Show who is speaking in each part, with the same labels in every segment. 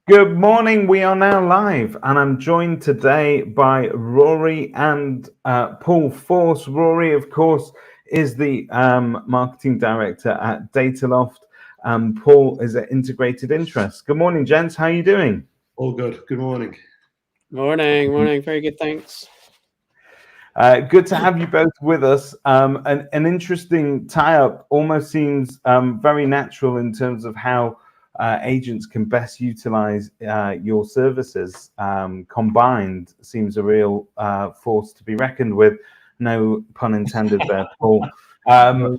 Speaker 1: Good morning. We are now live, and I'm joined today by Rory and Paul Force. Rory, of course, is the marketing director at Dataloft. Paul is at Integrated Interest. Good morning, gents. How are you doing?
Speaker 2: All good. Good morning.
Speaker 3: Morning. Very good, thanks.
Speaker 1: Good to have you both with us. An interesting tie-up almost seems very natural in terms of how agents can best utilize your services. Combined seems a real force to be reckoned with. No pun intended there, Paul. But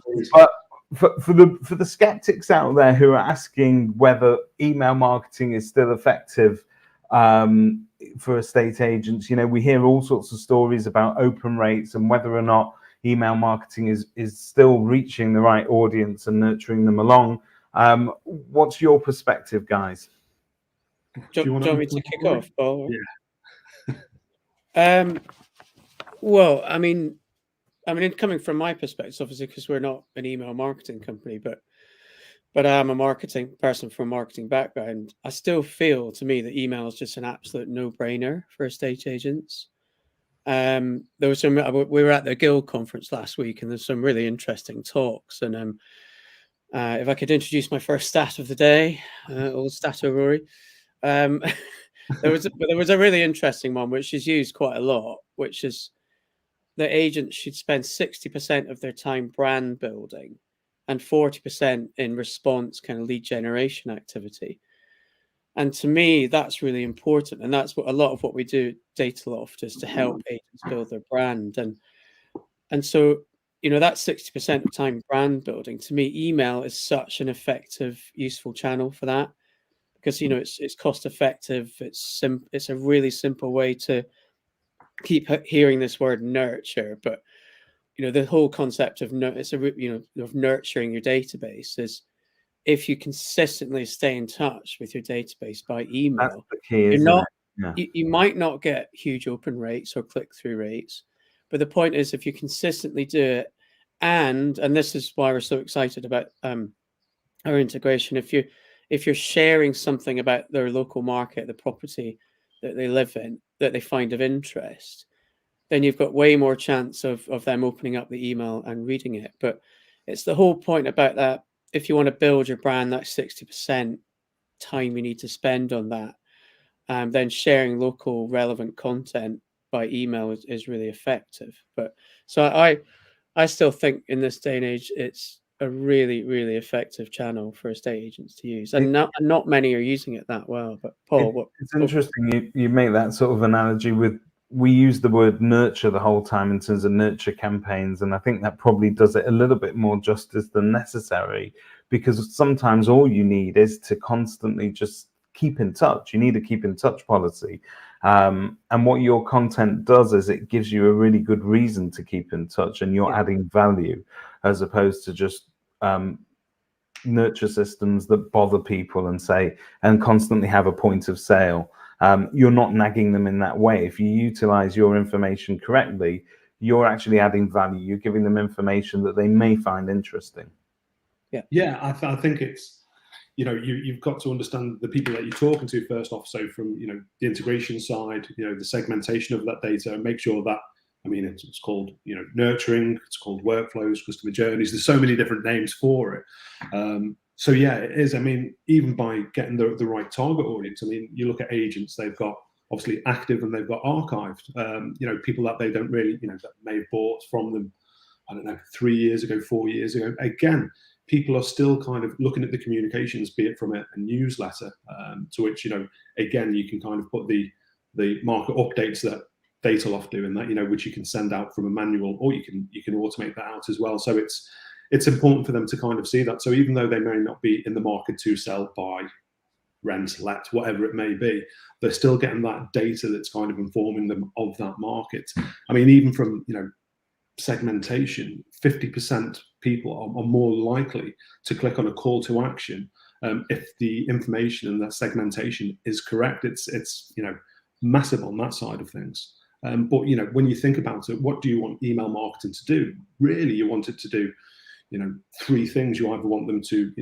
Speaker 1: for the skeptics out there who are asking whether email marketing is still effective for estate agents, we hear all sorts of stories about open rates and whether or not email marketing is still reaching the right audience and nurturing them along. What's your perspective, guys?
Speaker 3: Do you want me to kick off, Paul?
Speaker 2: Yeah.
Speaker 3: Well, I mean, coming from my perspective, obviously, because we're not an email marketing company, but I'm a marketing person from a marketing background. I still feel, to me, that email is just an absolute no-brainer for estate agents. There was some. We were at the Guild conference last week, and there's some really interesting talks. And if I could introduce my first stat of the day, or stat Rory, there was a really interesting one which is used quite a lot, which is that agents should spend 60% of their time brand building and 40% in response kind of lead generation activity. And to me, that's really important. And that's what a lot of what we do at Dataloft is to help agents build their brand. And so, that 60% of time brand building, to me, email is such an effective, useful channel for that. Because, it's cost effective. It's a really simple way to keep hearing this word nurture, but the whole concept of of nurturing your database is if you consistently stay in touch with your database by email.
Speaker 1: That's the key,
Speaker 3: you're not
Speaker 1: Yeah.
Speaker 3: you might not get huge open rates or click-through rates, but the point is if you consistently do it, and this is why we're so excited about our integration. If you're sharing something about their local market, the property that they live in, that they find of interest, then you've got way more chance of them opening up the email and reading it. But it's the whole point about that. If you want to build your brand, that 60% time you need to spend on that, then sharing local relevant content by email is really effective. But so I still think in this day and age, it's a really, really effective channel for estate agents to use, and not many are using it that well. But Paul,
Speaker 1: it's interesting you make that sort of analogy with. We use the word nurture the whole time in terms of nurture campaigns, and I think that probably does it a little bit more justice than necessary, because sometimes all you need is to constantly just keep in touch. You need a keep in touch policy, and what your content does is it gives you a really good reason to keep in touch, and you're adding value as opposed to just nurture systems that bother people and constantly have a point of sale. You're not nagging them in that way. If you utilize your information correctly, you're actually adding value. You're giving them information that they may find interesting.
Speaker 2: I think it's, you've got to understand the people that you're talking to first off. So from, the integration side, the segmentation of that data, make sure that, it's called, nurturing, it's called workflows, customer journeys. There's so many different names for it. So yeah, it is. Even by getting the right target audience, you look at agents, they've got obviously active and they've got archived. People that they don't really, that may have bought from them, I don't know, 3 years ago, 4 years ago. Again, people are still kind of looking at the communications, be it from a newsletter, to which, again, you can kind of put the market updates that Dataloft do in that, which you can send out from a manual, or you can automate that out as well. So it's important for them to kind of see that. So even though they may not be in the market to sell, buy, rent, let, whatever it may be, they're still getting that data that's kind of informing them of that market. Even from, segmentation, 50% people are more likely to click on a call to action if the information and that segmentation is correct. It's massive on that side of things. But when you think about it, what do you want email marketing to do? Really, you want it to do, 3 things. You either want them to,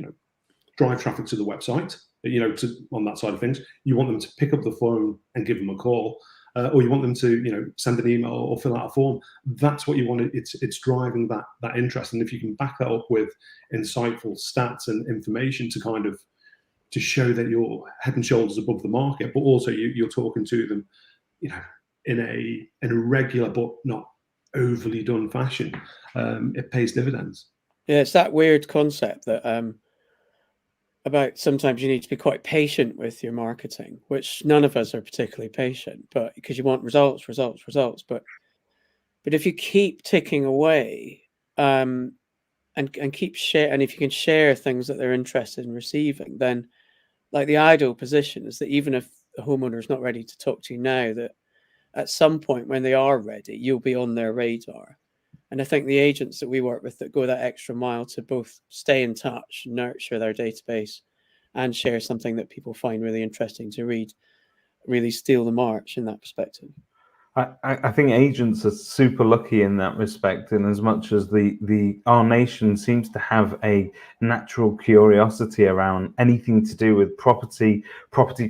Speaker 2: drive traffic to the website. on that side of things. You want them to pick up the phone and give them a call, or you want them to, send an email or fill out a form. That's what you want. It's driving that interest. And if you can back that up with insightful stats and information to show that you're head and shoulders above the market, but also you're talking to them, in a regular but not overly done fashion, it pays dividends.
Speaker 3: Yeah, it's that weird concept that about sometimes you need to be quite patient with your marketing, which none of us are particularly patient, but because you want results. But if you keep ticking away, and keep share, and if you can share things that they're interested in receiving, then like the ideal position is that even if the homeowner is not ready to talk to you now, that at some point when they are ready, you'll be on their radar. And I think the agents that we work with that go that extra mile to both stay in touch, nurture their database, and share something that people find really interesting to read, really steal the march in that perspective.
Speaker 1: I think agents are super lucky in that respect, in as much as our nation seems to have a natural curiosity around anything to do with property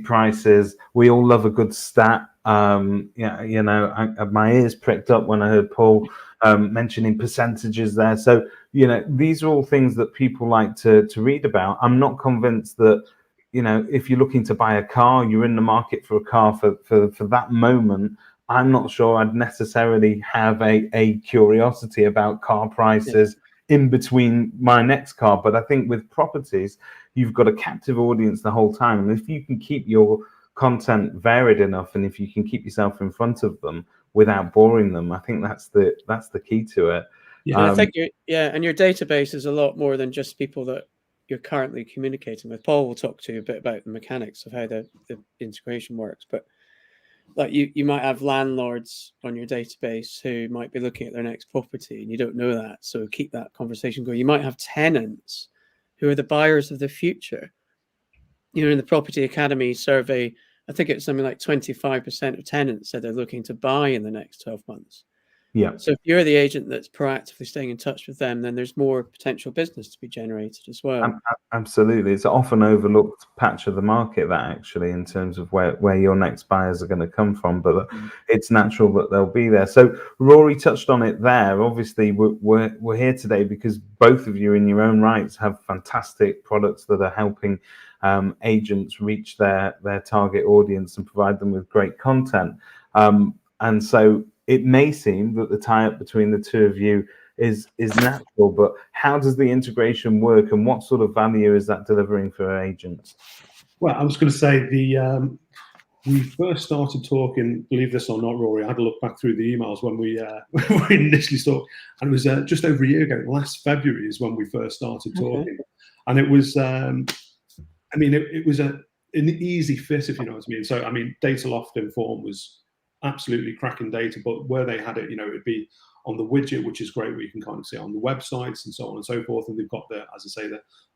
Speaker 1: prices. We all love a good stat. My ears pricked up when I heard Paul mentioning percentages there. So these are all things that people like to read about. I'm not convinced that if you're looking to buy a car, you're in the market for a car for that moment. I'm not sure I'd necessarily have a curiosity about car prices in between my next car. But I think with properties, you've got a captive audience the whole time. And if you can keep your content varied enough, and if you can keep yourself in front of them without boring them, I think that's the key to it.
Speaker 3: Yeah, I think and your database is a lot more than just people that you're currently communicating with. Paul will talk to you a bit about the mechanics of how the integration works, but like you might have landlords on your database who might be looking at their next property and you don't know that. So keep that conversation going. You might have tenants who are the buyers of the future. In the Property Academy survey, I think it's something like 25% of tenants said they're looking to buy in the next 12 months.
Speaker 1: Yeah.
Speaker 3: So if you're the agent that's proactively staying in touch with them, then there's more potential business to be generated as well.
Speaker 1: Absolutely. It's an often overlooked patch of the market, that actually, in terms of where your next buyers are going to come from. But it's natural that they'll be there. So Rory touched on it there. Obviously, we're here today because both of you in your own rights have fantastic products that are helping agents reach their target audience and provide them with great content. And so it may seem that the tie-up between the two of you is natural, but how does the integration work, and what sort of value is that delivering for agents?
Speaker 2: Well, I was going to say we first started talking, believe this or not, Rory, I had to look back through the emails when we initially started, and it was just over a year ago. Last February is when we first started talking, and it was, it was an easy fit, if you know what I mean. So, Dataloft Inform was absolutely cracking data, but where they had it, it'd be on the widget, which is great, where you can kind of see it on the websites and so on and so forth. And they've got the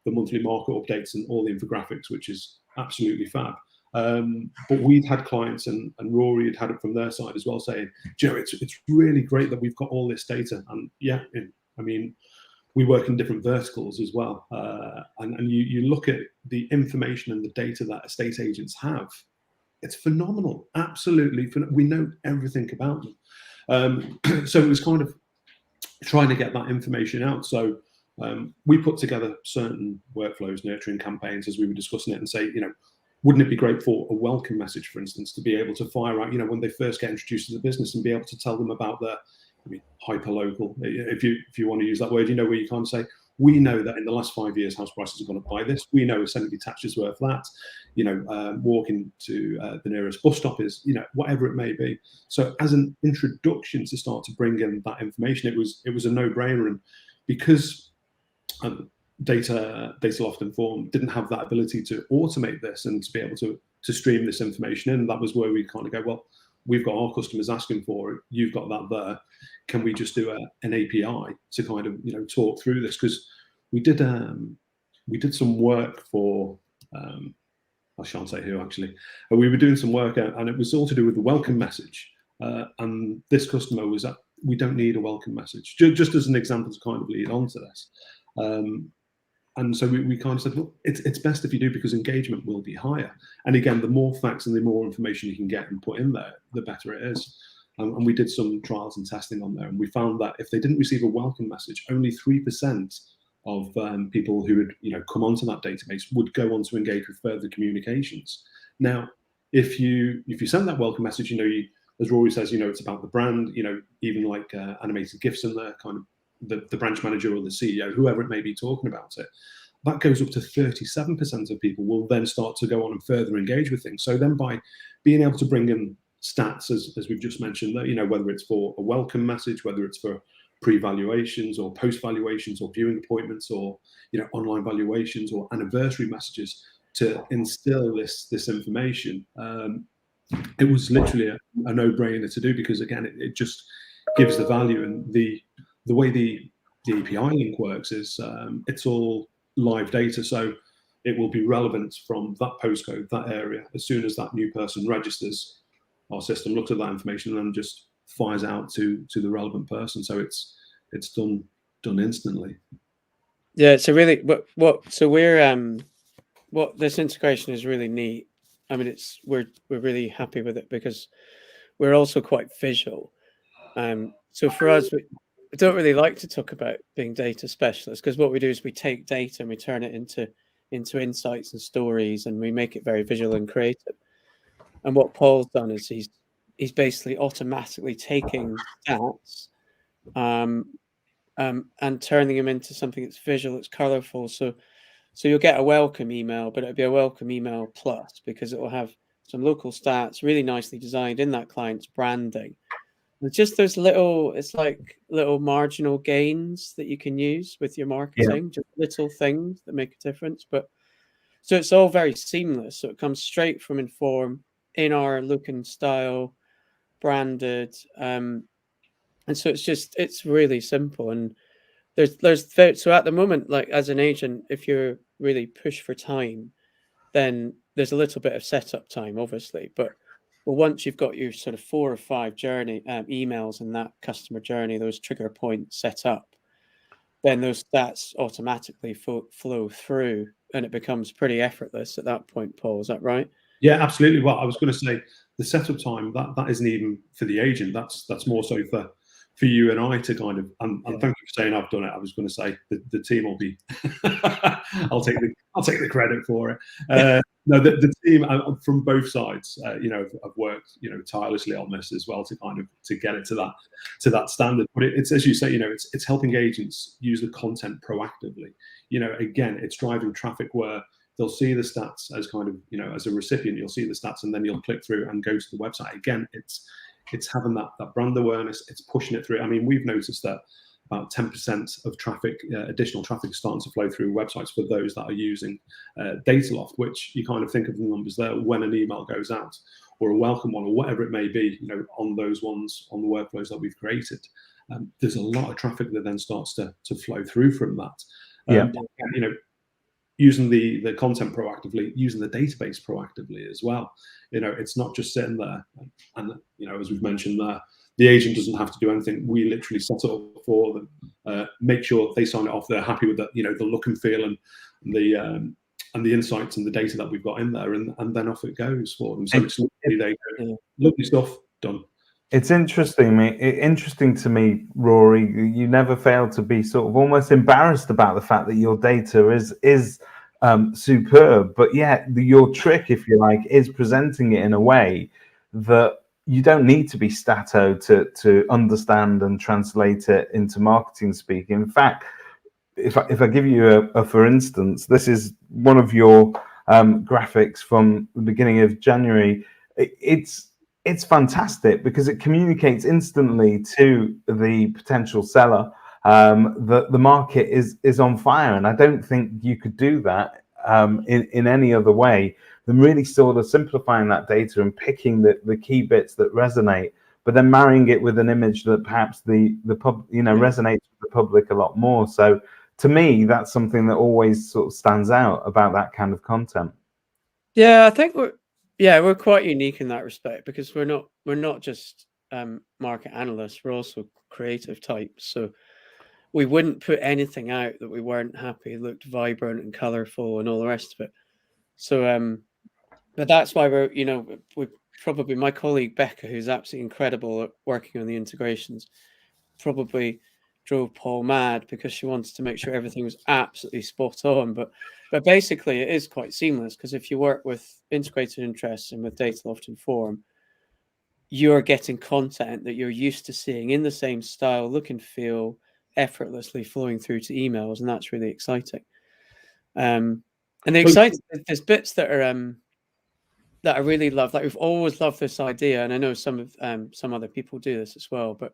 Speaker 2: monthly market updates and all the infographics, which is absolutely fab. But we'd had clients, and Rory had had it from their side as well, saying, it's really great that we've got all this data. And we work in different verticals as well. And you look at the information and the data that estate agents have, it's phenomenal. Absolutely. We know everything about them. So it was kind of trying to get that information out. So we put together certain workflows, nurturing campaigns, as we were discussing it, and say, wouldn't it be great for a welcome message, for instance, to be able to fire out, when they first get introduced to the business, and be able to tell them about their hyper-local, if you want to use that word, where you can't say, we know that in the last 5 years, house prices have gone up by this. We know a semi-detached is worth that. Walking to the nearest bus stop is, whatever it may be. So as an introduction to start to bring in that information, it was a no-brainer. And because Dataloft Inform didn't have that ability to automate this and to be able to stream this information in, that was where we kind of go, well, we've got our customers asking for it. You've got that there. Can we just do an API to kind of talk through this? Because we did some work for I shan't say who actually. We were doing some work and it was all to do with the welcome message. And this customer was that we don't need a welcome message. Just as an example to kind of lead on to this. And so we kind of said, look, it's best if you do, because engagement will be higher. And again, the more facts and the more information you can get and put in there, the better it is. And we did some trials and testing on there, and we found that if they didn't receive a welcome message, only 3% of people who would come onto that database would go on to engage with further communications. Now, if you send that welcome message, as Rory says, it's about the brand, even like animated GIFs in there, kind of the branch manager or the CEO, whoever it may be talking about it, that goes up to 37% of people will then start to go on and further engage with things. So then by being able to bring in stats, as we've just mentioned, that whether it's for a welcome message, whether it's for pre-valuations or post-valuations or viewing appointments or online valuations or anniversary messages, to instill this information, it was literally a no-brainer to do, because again, it just gives the value. And the way the API link works is it's all live data, so it will be relevant from that postcode, that area, as soon as that new person registers. Our system looks at that information and then just fires out to the relevant person, so it's done instantly.
Speaker 3: Yeah, it's a really so we're what this integration is really neat. I mean, we're really happy with it because we're also quite visual. So for us, we don't really like to talk about being data specialists, because what we do is we take data and we turn it into insights and stories, and we make it very visual and creative. And what Paul's done is he's basically automatically taking stats and turning them into something that's visual, that's colorful. So you'll get a welcome email, but it'll be a welcome email plus, because it will have some local stats really nicely designed in that client's branding. It's just those it's like little marginal gains that you can use with your marketing, just little things that make a difference. But so it's all very seamless. So it comes straight from Inform, in our look and style, branded. And so it's really simple. And so at the moment, like as an agent, if you're really pushed for time, then there's a little bit of setup time, obviously. But once you've got your sort of 4 or 5 journey emails in that customer journey, those trigger points set up, then those stats automatically flow through, and it becomes pretty effortless at that point. Paul, is that right?
Speaker 2: Yeah, absolutely. Well, I was going to say the setup time that isn't even for the agent. That's more so for you and I to kind of. And thank you for saying I've done it. I was going to say the team will be. I'll take the credit for it. No, the team from both sides, have worked, tirelessly on this as well to get it to that standard. But it's, as you say, it's helping agents use the content proactively. Again, it's driving traffic where they'll see the stats as kind of, as a recipient, you'll see the stats and then you'll click through and go to the website. Again, it's having that brand awareness, it's pushing it through. I mean, we've noticed that about 10% of traffic, additional traffic, is starting to flow through websites for those that are using Dataloft, which you kind of think of the numbers there when an email goes out, or a welcome one, or whatever it may be, on those ones, on the workflows that we've created. There's a lot of traffic that then starts to flow through from that. Using the content proactively, using the database proactively as well. It's not just sitting there. And as we've mentioned there, the agent doesn't have to do anything. We literally set it up for them, make sure they sign it off. They're happy with the look and feel and the insights and the data that we've got in there, and then off it goes for them. So it's lovely stuff done.
Speaker 1: It's interesting to me, Rory. You never fail to be sort of almost embarrassed about the fact that your data is superb, but yet your trick, if you like, is presenting it in a way that you don't need to be stato to understand and translate it into marketing speak. In fact, if I give you a for instance, this is one of your graphics from the beginning of January. It's fantastic because it communicates instantly to the potential seller that the market is on fire, and I don't think you could do that in any other way than really sort of simplifying that data and picking the key bits that resonate, but then marrying it with an image that perhaps resonates with the public a lot more. So to me, that's something that always sort of stands out about that kind of content.
Speaker 3: Yeah, I think we're quite unique in that respect, because we're not just market analysts, we're also creative types. So we wouldn't put anything out that we weren't happy. It looked vibrant and colorful and all the rest of it. So, but that's why we probably, my colleague Becca, who's absolutely incredible at working on the integrations, probably drove Paul mad because she wanted to make sure everything was absolutely spot on. But basically, it is quite seamless, because if you work with integrated interests and with Dataloft and Form, you're getting content that you're used to seeing in the same style, look and feel, effortlessly flowing through to emails, and that's really exciting. And the exciting, there's bits that I really love. Like, we've always loved this idea, and I know some other people do this as well, but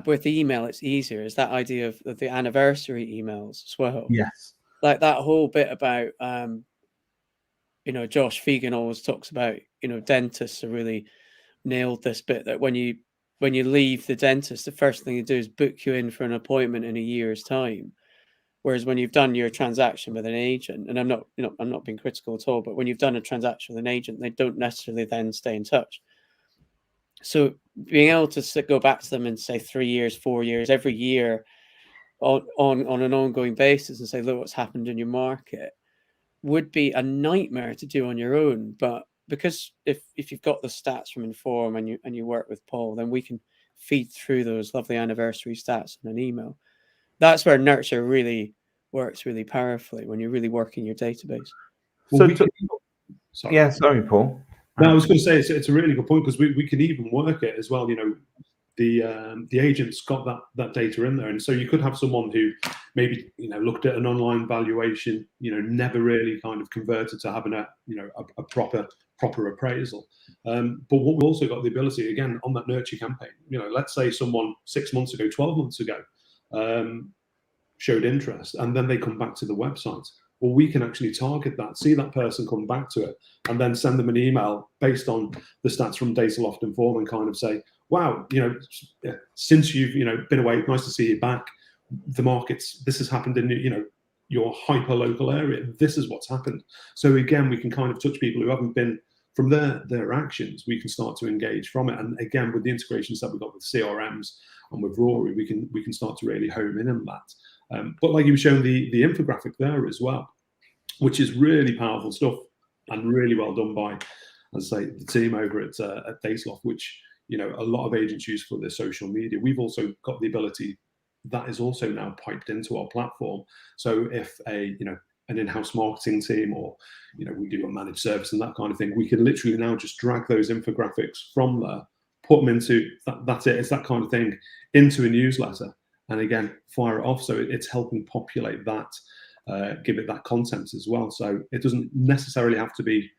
Speaker 3: with the email, it's easier. Is that idea of the anniversary emails as well?
Speaker 1: Yes.
Speaker 3: Like that whole bit about, Josh Fegan always talks about, dentists are really nailed this bit, that when you leave the dentist, the first thing you do is book you in for an appointment in a year's time. Whereas when you've done your transaction with an agent, and I'm not being critical at all, but when you've done a transaction with an agent, they don't necessarily then stay in touch. So being able to go back to them and say 3 years, 4 years, every year on an ongoing basis, and say, look, what's happened in your market, would be a nightmare to do on your own. But because if you've got the stats from Inform and you work with Paul, then we can feed through those lovely anniversary stats in an email. That's where Nurture really works really powerfully, when you're really working your database.
Speaker 2: Well,
Speaker 1: sorry. Sorry, Paul.
Speaker 2: No, I was going to say it's a really good point, because we can even work it as well. The agent's got that data in there, and so you could have someone who maybe looked at an online valuation, never really kind of converted to having a proper appraisal. But what we've also got the ability, again, on that nurture campaign, let's say someone 6 months ago, 12 months ago, showed interest, and then they come back to the website. Well, we can actually target that, see that person come back to it, and then send them an email based on the stats from Dataloft and Form, and kind of say, wow, since you've been away, nice to see you back. The markets, this has happened in your hyper local area. This is what's happened. So again, we can kind of touch people who haven't been, from their actions, we can start to engage from it. And again, with the integrations that we've got with CRMs and with Rory, we can start to really home in on that. But like you were showing the infographic there as well, which is really powerful stuff and really well done by, as I say, the team over at Dataloft, which a lot of agents use for their social media. We've also got the ability that is also now piped into our platform. So if an in-house marketing team, or we do a managed service and that kind of thing, we can literally now just drag those infographics from there, put them into that's it. It's that kind of thing into a newsletter. And again, fire it off. So it's helping populate that, give it that content as well. So it doesn't necessarily have to be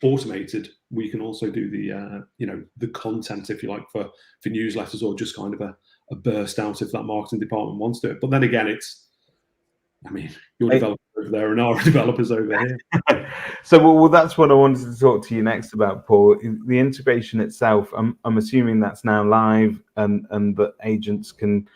Speaker 2: automated. We can also do the content, if you like, for newsletters, or just kind of a burst out if that marketing department wants to. But then again, your developers over there and our developers over here.
Speaker 1: So that's what I wanted to talk to you next about, Paul. The integration itself, I'm assuming that's now live, and that agents can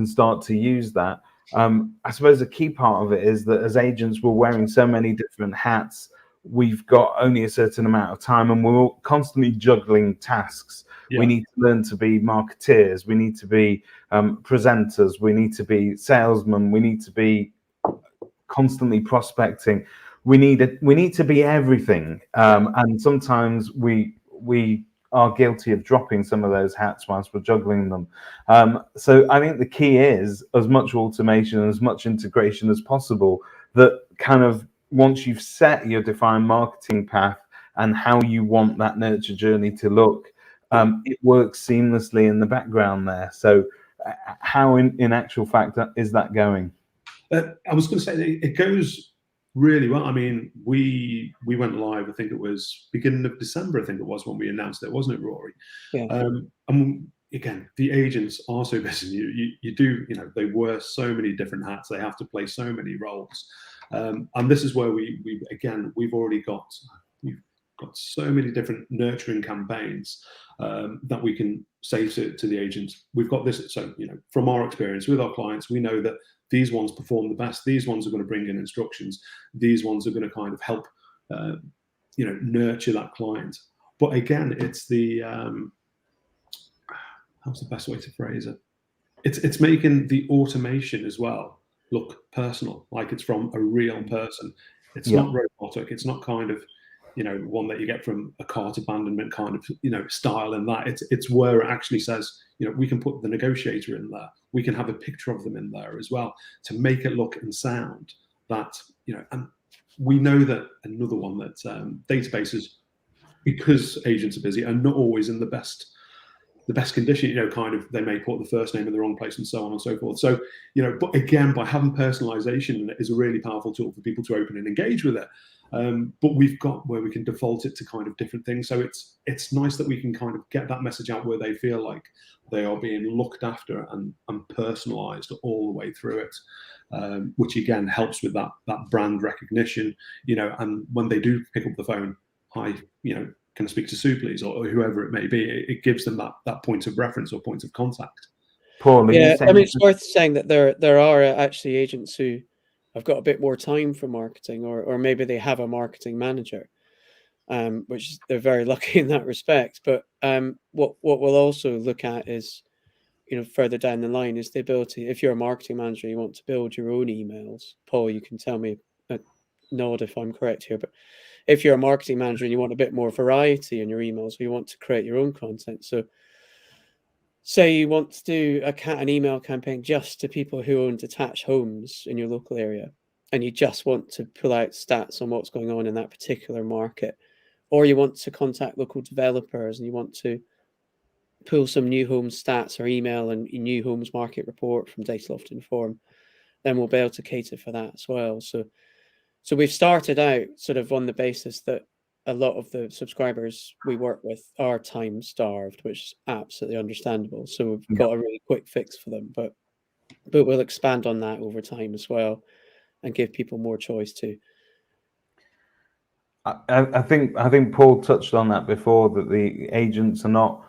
Speaker 1: start to use that. I suppose a key part of it is that as agents, we're wearing so many different hats. We've got only a certain amount of time, and we're constantly juggling tasks. Yeah. We need to learn to be marketeers. We need to be presenters. We need to be salesmen. We need to be constantly prospecting. We need to be everything. And sometimes we are guilty of dropping some of those hats whilst we're juggling them. So I think the key is as much automation and as much integration as possible, that kind of once you've set your defined marketing path and how you want that nurture journey to look, it works seamlessly in the background there. So how in actual fact is that going?
Speaker 2: I was going to say it goes really well. I mean, we went live, I think it was beginning of December, I think it was, when we announced it, wasn't it, Rory?
Speaker 3: Yeah.
Speaker 2: And again, the agents are so busy. You do, they wear so many different hats. They have to play so many roles. And this is where we've got so many different nurturing campaigns that we can say to the agents. We've got this. So, from our experience with our clients, we know that these ones perform the best. These ones are going to bring in instructions. These ones are going to kind of help, nurture that client. But again, it's how's the best way to phrase it? it's making the automation as well look personal, like it's from a real person. It's not robotic. It's not kind of, one that you get from a cart abandonment kind of, style in that. It's where it actually says, we can put the negotiator in there. We can have a picture of them in there as well to make it look and sound that, and we know that another one that databases, because agents are busy, are not always in the best condition, kind of, they may put the first name in the wrong place and so on and so forth. So, but again, by having personalization, it is a really powerful tool for people to open and engage with it. But we've got where we can default it to kind of different things. So it's nice that we can kind of get that message out where they feel like they are being looked after and personalized all the way through it, which again helps with that brand recognition, and when they do pick up the phone, hi, can I speak to Sue, please, or whoever it may be, it gives them that point of reference or point of contact.
Speaker 1: Paul,
Speaker 3: yeah, I mean, it's worth saying that there are actually agents who have got a bit more time for marketing, or maybe they have a marketing manager, which they're very lucky in that respect. But what we'll also look at is, further down the line, is the ability, if you're a marketing manager, you want to build your own emails. Paul, you can tell me a nod if I'm correct here, but if you're a marketing manager and you want a bit more variety in your emails, or you want to create your own content. So say you want to do an email campaign just to people who own detached homes in your local area, and you just want to pull out stats on what's going on in that particular market, or you want to contact local developers and you want to pull some new homes stats or email and new homes market report from Dataloft Inform, then we'll be able to cater for that as well. So we've started out sort of on the basis that a lot of the subscribers we work with are time starved, which is absolutely understandable. So we've got a really quick fix for them, but we'll expand on that over time as well and give people more choice too.
Speaker 1: I think Paul touched on that before, that the agents are not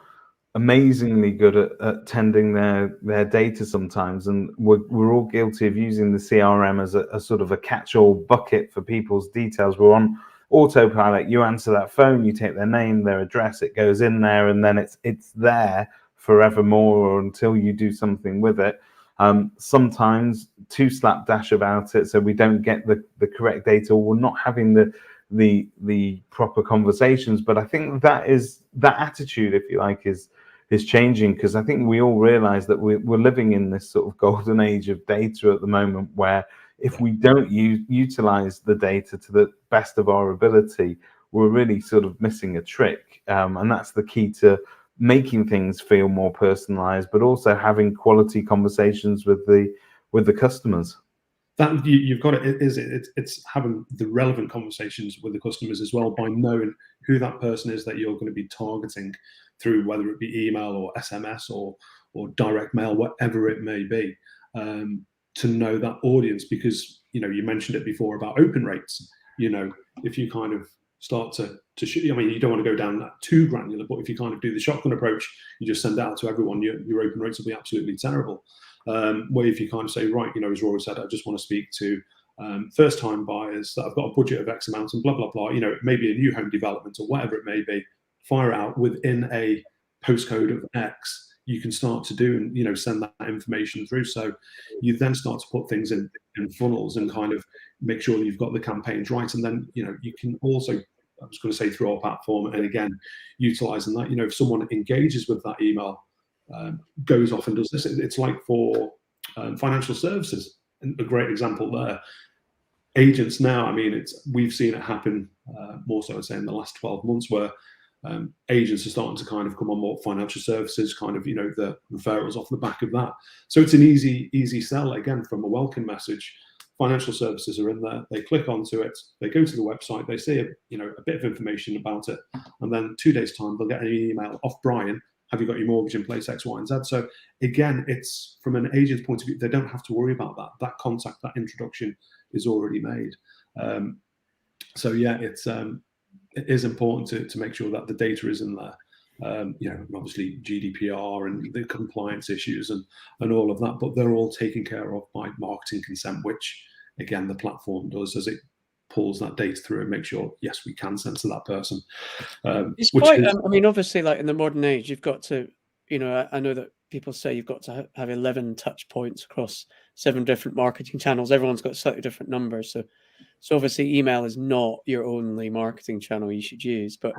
Speaker 1: amazingly good at tending their data sometimes, and we're all guilty of using the CRM as a sort of a catch-all bucket for people's details. We're on autopilot. You answer that phone, you take their name, their address, it goes in there, and then it's there forevermore, or until you do something with it. Sometimes too slapdash about it, so we don't get the correct data, or we're not having the proper conversations. But I think that attitude, if you like, is changing, because I think we all realize that we're living in this sort of golden age of data at the moment, where if we don't utilize the data to the best of our ability, we're really sort of missing a trick. And that's the key to making things feel more personalized, but also having quality conversations with the customers.
Speaker 2: That you've got it's having the relevant conversations with the customers as well, by knowing who that person is that you're going to be targeting through, whether it be email or SMS or direct mail, whatever it may be, to know that audience. Because you mentioned it before about open rates. If you kind of start to shoot, I mean, you don't want to go down that too granular, but if you kind of do the shotgun approach, you just send it out to everyone, your open rates will be absolutely terrible. Where if you kind of say, right, as Rory said, I just want to speak to first-time buyers that I've got a budget of X amount and blah, blah, blah, maybe a new home development or whatever it may be, fire out within a postcode of X, you can start to do and, send that information through. So you then start to put things in funnels and kind of make sure that you've got the campaigns right. And then, you can also, I was going to say, through our platform, and again, utilizing that, if someone engages with that email, goes off and does this, it's like for financial services, a great example there. Agents now, I mean, we've seen it happen more so, I'd say, in the last 12 months, where agents are starting to kind of come on more financial services, kind of, the referrals off the back of that. So it's an easy sell, again, from a welcome message. Financial services are in there, they click onto it, they go to the website, they see a bit of information about it, and then 2 days time they'll get an email off Brian, have you got your mortgage in place, X, Y, and Z. So again, it's from an agent's point of view, they don't have to worry about that contact, that introduction is already made. So yeah, it is important to make sure that the data is in there. Obviously GDPR and the compliance issues and all of that, but they're all taken care of by marketing consent, which again, the platform does as it pulls that data through and make sure, yes, we can censor that person.
Speaker 3: It's quite, I mean, obviously, like in the modern age, you've got to, I know that people say you've got to have 11 touch points across 7 different marketing channels. Everyone's got slightly different numbers. So obviously email is not your only marketing channel you should use, but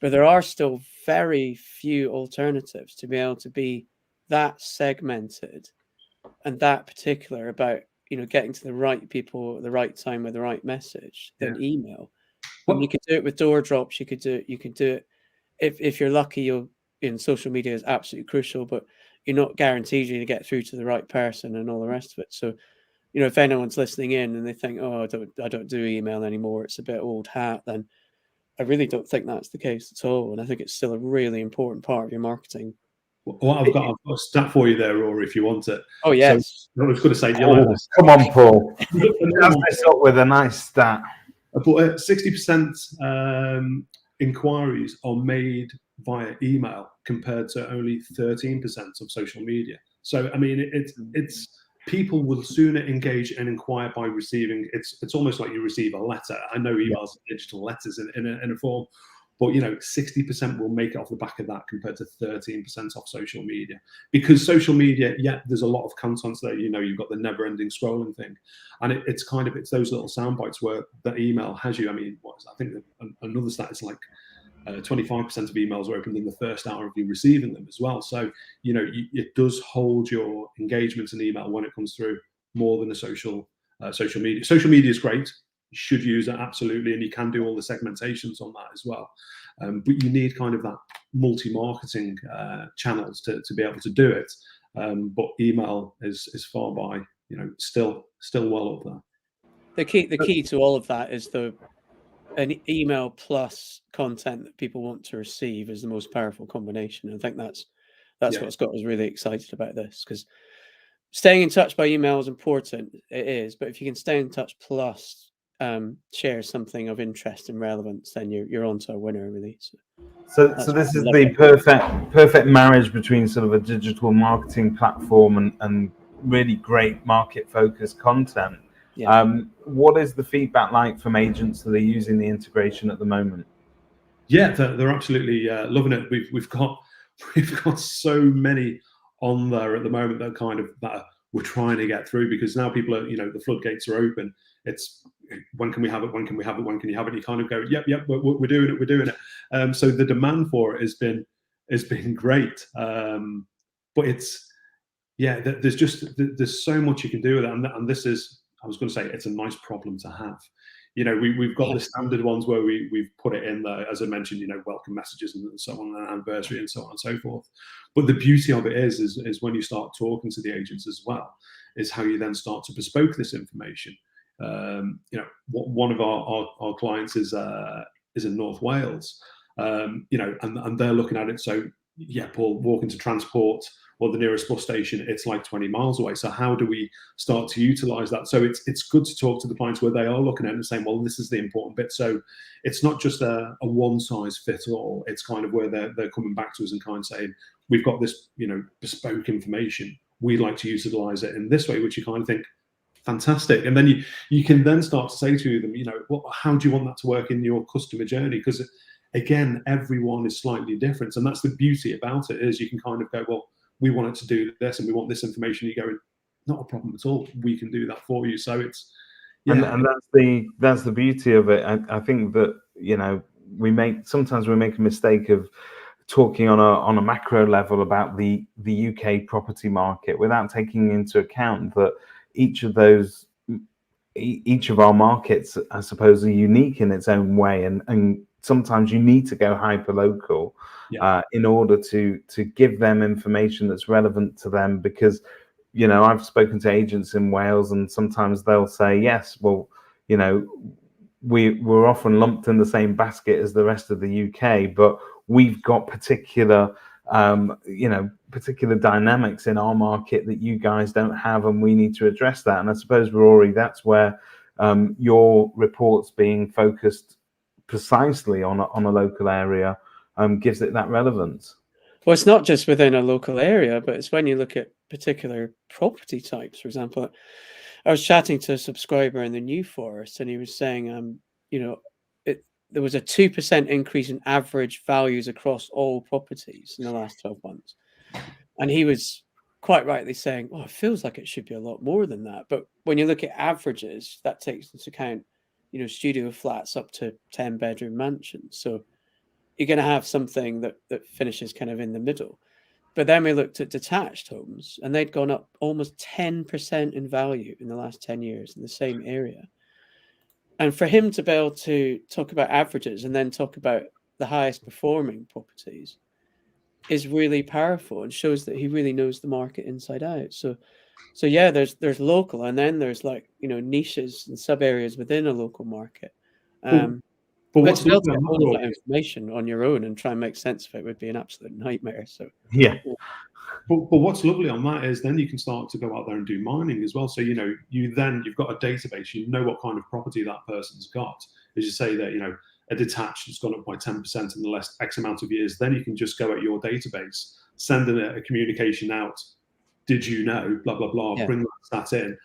Speaker 3: there are still very few alternatives to be able to be that segmented and that particular about, getting to the right people at the right time with the right message than email. And you could do it with door drops. You can do it if you're lucky. Social media is absolutely crucial, but you're not guaranteed you to get through to the right person and all the rest of it. So, if anyone's listening in and they think, oh, I don't do email anymore, it's a bit old hat, then I really don't think that's the case at all. And I think it's still a really important part of your marketing.
Speaker 2: Well, I've got a stat for you there, Rory, if you want it.
Speaker 3: Oh, yes.
Speaker 2: So I was going to say,
Speaker 1: come on, Paul. Jazz this up with a nice stat.
Speaker 2: But 60% inquiries are made via email compared to only 13% of social media. So, I mean, it's people will sooner engage and inquire by receiving. It's almost like you receive a letter. I know emails are digital letters in a form, but 60% will make it off the back of that compared to 13% off social media. Because social media, there's a lot of content there. You've got the never-ending scrolling thing, and it's those little sound bites where the email has you. I mean, I think another stat is like 25% of emails are opened in the first hour of you receiving them as well. So it does hold your engagement in email when it comes through more than a social media. Social media is great. You should use it, absolutely, and you can do all the segmentations on that as well. But you need kind of that multi-marketing channels to be able to do it. But email is far by, still well up there.
Speaker 3: The key to all of that is an email plus content that people want to receive is the most powerful combination. I think that's what Scott was really excited about this, because staying in touch by email is important. It is, but if you can stay in touch plus share something of interest and relevance, then you're onto a winner, really.
Speaker 1: So this is the perfect marriage between sort of a digital marketing platform and really great market focused content. Yeah. What is the feedback like from agents that are using the integration at the moment?
Speaker 2: Yeah, they're absolutely loving it. We've got so many on there at the moment that we're trying to get through, because now people are, the floodgates are open. It's when can we have it? When can we have it? When can you have it? And you kind of go, yep, we're doing it. We're doing it. So the demand for it has been great. But there's so much you can do with it, and this is, I was going to say, it's a nice problem to have. We've got the standard ones where we've put it in there, as I mentioned, welcome messages and so on, and anniversary and so on and so forth. But the beauty of it is when you start talking to the agents as well, is how you then start to bespoke this information. One of our clients is in North Wales, and they're looking at it. So Paul, walking to transport or the nearest bus station, it's like 20 miles away. So how do we start to utilize that? So it's good to talk to the clients where they are looking at it and saying, well, this is the important bit. So it's not just a one size fits all. It's kind of where they're coming back to us and kind of saying, we've got this, bespoke information. We'd like to utilize it in this way, which you kind of think, fantastic. And then you can then start to say to them, how do you want that to work in your customer journey? Because again, everyone is slightly different. And that's the beauty about it, is you can kind of go, well, we want it to do this and we want this information. You go, not a problem at all. We can do that for you. So it's,
Speaker 1: and that's the beauty of it. I think that, sometimes we make a mistake of talking on a macro level about the UK property market without taking into account that each of our markets, I suppose, are unique in its own way, and sometimes you need to go hyper local in order to give them information that's relevant to them. Because I've spoken to agents in Wales, and sometimes they'll say, yes, well, we're often lumped in the same basket as the rest of the UK, but we've got particular dynamics in our market that you guys don't have, and we need to address that. And I suppose, Rory, that's where your reports being focused precisely on a local area gives it that relevance.
Speaker 3: Well, it's not just within a local area, but it's when you look at particular property types. For example, I was chatting to a subscriber in the New Forest, and he was saying, there was a 2% increase in average values across all properties in the last 12 months. And he was quite rightly saying, "Oh, it feels like it should be a lot more than that." But when you look at averages, that takes into account, studio flats up to 10-bedroom mansions. So you're going to have something that finishes kind of in the middle. But then we looked at detached homes, and they'd gone up almost 10% in value in the last 10 years in the same area. And for him to be able to talk about averages and then talk about the highest performing properties is really powerful and shows that he really knows the market inside out. So yeah, there's local, and then there's niches and sub areas within a local market.
Speaker 2: But
Speaker 3: But
Speaker 2: what's
Speaker 3: to be able to
Speaker 2: lovely
Speaker 3: get
Speaker 2: on
Speaker 3: all
Speaker 2: that,
Speaker 3: of that information on your own and try and make sense of it would be an absolute nightmare. So
Speaker 1: Yeah.
Speaker 2: But what's lovely on that is then you can start to go out there and do mining as well. So you've got a database. You know what kind of property that person's got. As you say that a detached has gone up by 10% in the last X amount of years. Then you can just go at your database, send a communication out. Did you know? Blah blah blah.
Speaker 3: Yeah.
Speaker 2: Bring that stat in.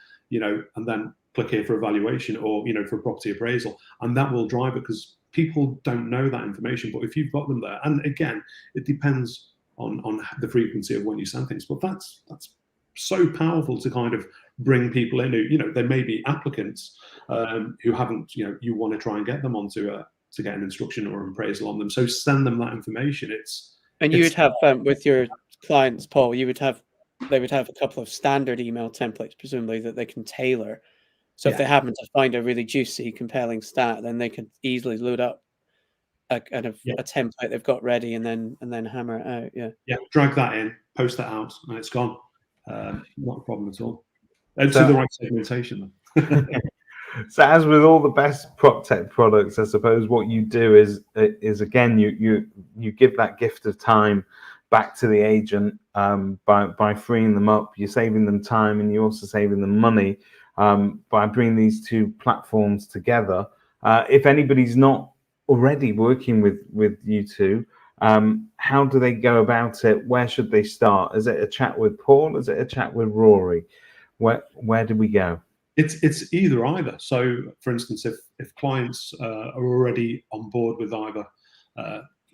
Speaker 2: And then click here for evaluation or for a property appraisal, and that will drive it because people don't know that information. But if you've got them there, and again, it depends on the frequency of when you send things, but that's so powerful to kind of bring people in who there may be applicants who haven't you want to try and get them onto to get an instruction or an appraisal on them, so send them that information.
Speaker 3: You would have with your clients, Paul, they would have a couple of standard email templates presumably that they can tailor. So if they happen to find a really juicy, compelling stat, then they can easily load up a kind of a template they've got ready and then hammer it out. Yeah,
Speaker 2: drag that in, post that out, and it's gone. Not a problem at all. And to the right segmentation.
Speaker 1: So as with all the best prop tech products, I suppose what you do is again you give that gift of time back to the agent by freeing them up. You're saving them time, and you're also saving them money by bringing these two platforms together. If anybody's not already working with you two, how do they go about it? Where should they start? Is it a chat with Paul? Is it a chat with Rory? Where do we go?
Speaker 2: It's either. So, for instance, if clients are already on board with either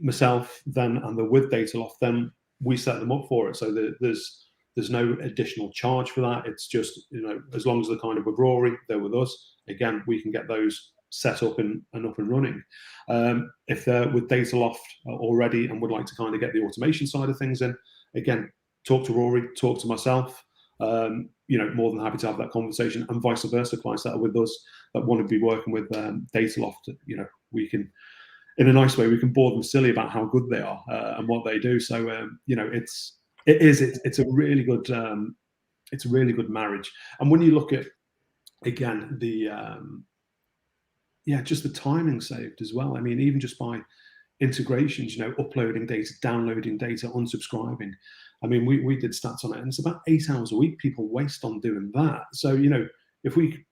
Speaker 2: myself and they're with Dataloft, then we set them up for it. So there's no additional charge for that. It's just as long as they're kind of with Rory, they're with us. Again, we can get those set up and up and running. If they're with Dataloft already and would like to kind of get the automation side of things in, again, talk to Rory, talk to myself. More than happy to have that conversation, and vice versa. Clients that are with us that want to be working with Dataloft, we can, in a nice way, we can bore them silly about how good they are and what they do. So it's a really good marriage. And when you look at again the just the timing saved as well. I mean, even just by integrations, uploading data, downloading data, unsubscribing. I mean, we did stats on it, and it's about 8 hours a week people waste on doing that. So, if we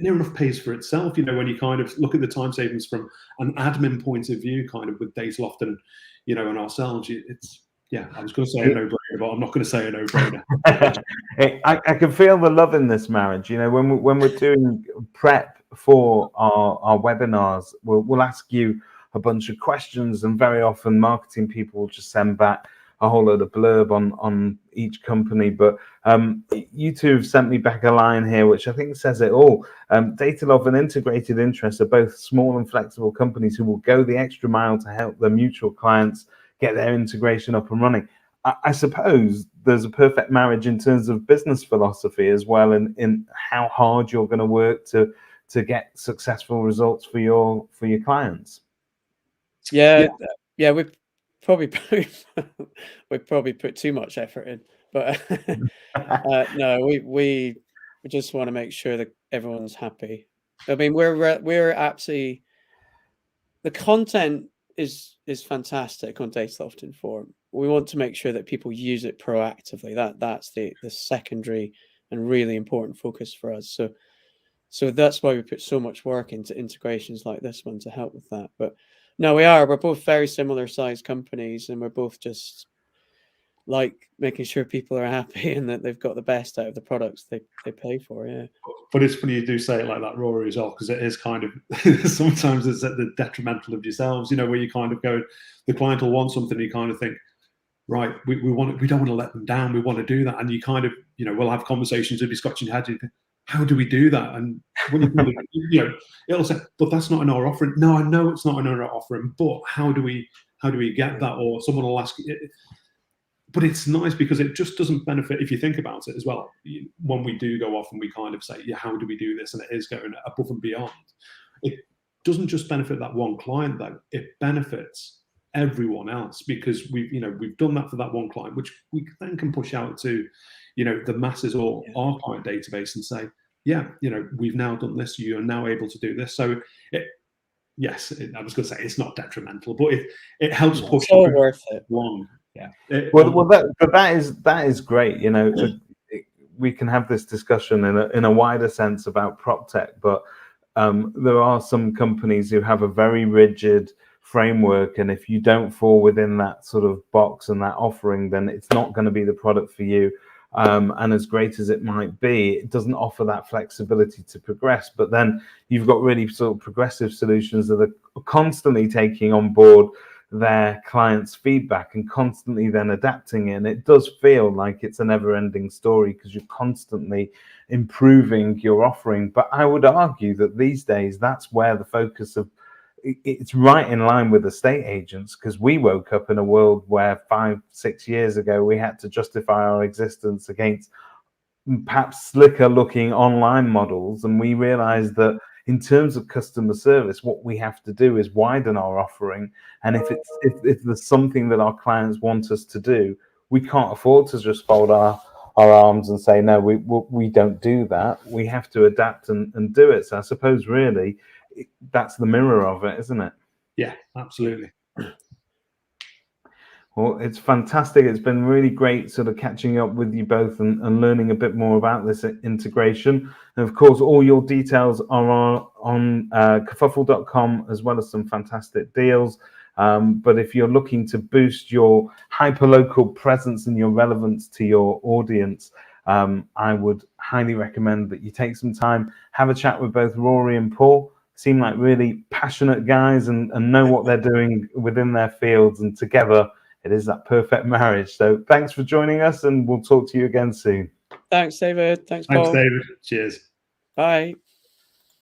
Speaker 2: near enough pays for itself, when you kind of look at the time savings from an admin point of view, kind of with Dataloft and, and ourselves, I was going to say a no-brainer, but I'm not going to say a no-brainer.
Speaker 1: I can feel the love in this marriage. When we're doing prep for our webinars, we'll ask you a bunch of questions, and very often marketing people will just send back a whole load of blurb on each company. But you two have sent me back a line here, which I think says it all. Dataloft and Integrated Interests are both small and flexible companies who will go the extra mile to help their mutual clients get their integration up and running. I suppose there's a perfect marriage in terms of business philosophy as well, in how hard you're going to work to get successful results for your clients.
Speaker 3: Yeah, we probably put too much effort in, but no, we just want to make sure that everyone's happy. I mean, we're absolutely, the content is fantastic on Dataloft Inform. We want to make sure that people use it proactively. That's the secondary and really important focus for us. So that's why we put so much work into integrations like this one to help with that. But no, we're both very similar sized companies, and we're both just like making sure people are happy and that they've got the best out of the products they pay for. Yeah.
Speaker 2: But it's funny you do say it like that, Rory, as well, because it is kind of sometimes it's at the detrimental of yourselves, where you kind of go, the client will want something, you kind of think, right, we don't want to let them down. We want to do that. And you kind of, we'll have conversations with you scratching your head. You think, how do we do that? And when you kind of, it'll say, but that's not in our offering. No, I know it's not in our offering, but how do we get that? Or someone will ask you. But it's nice because it just doesn't benefit, if you think about it as well, when we do go off and we kind of say, yeah, how do we do this? And it is going above and beyond. It doesn't just benefit that one client though, it benefits everyone else, because we've done that for that one client, which we then can push out to, the masses or our client database and say, yeah, we've now done this, you're now able to do this. So I was going to say it's not detrimental, but it helps push
Speaker 3: it's all worth it
Speaker 2: along. Yeah.
Speaker 1: That is great. We can have this discussion in a wider sense about prop tech, but there are some companies who have a very rigid framework, and if you don't fall within that sort of box and that offering, then it's not going to be the product for you. And as great as it might be, it doesn't offer that flexibility to progress. But then you've got really sort of progressive solutions that are constantly taking on board their clients' feedback and constantly then adapting it. And it does feel like it's a never-ending story because you're constantly improving your offering. But I would argue that these days that's where the focus of it's right in line with estate agents, because we woke up in a world where 5-6 years ago we had to justify our existence against perhaps slicker looking online models, and we realized that in terms of customer service, what we have to do is widen our offering. And if there's something that our clients want us to do, we can't afford to just fold our arms and say, no, we don't do that. We have to adapt and do it. So I suppose really that's the mirror of it, isn't it?
Speaker 2: Yeah, absolutely.
Speaker 1: Well, it's fantastic. It's been really great sort of catching up with you both and learning a bit more about this integration. And of course, all your details are on kerfuffle.com, as well as some fantastic deals. But if you're looking to boost your hyperlocal presence and your relevance to your audience, I would highly recommend that you take some time, have a chat with both Rory and Paul. Seem like really passionate guys and know what they're doing within their fields, and together it is that perfect marriage. So thanks for joining us, and we'll talk to you again soon.
Speaker 3: Thanks, David. Thanks, Paul.
Speaker 2: Thanks, David. Cheers.
Speaker 3: Bye.